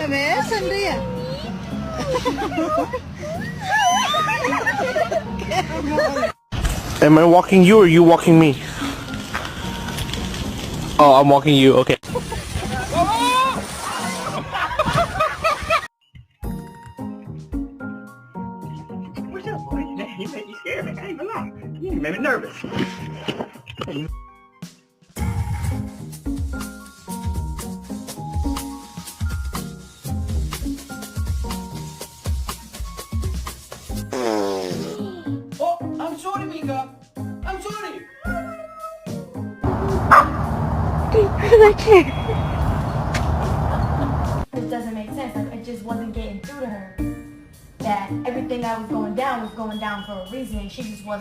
ves? Sonríe. Am I walking you or you walking me? Oh, I'm walking you. Okay. What's up, boy? You made me scared, man. I ain't gonna lie. You made me nervous. Oh, I'm sorry, Mika. I'm sorry. It doesn't make sense. Like, it just wasn't getting through to her that everything that was going down for a reason, and she just wasn't.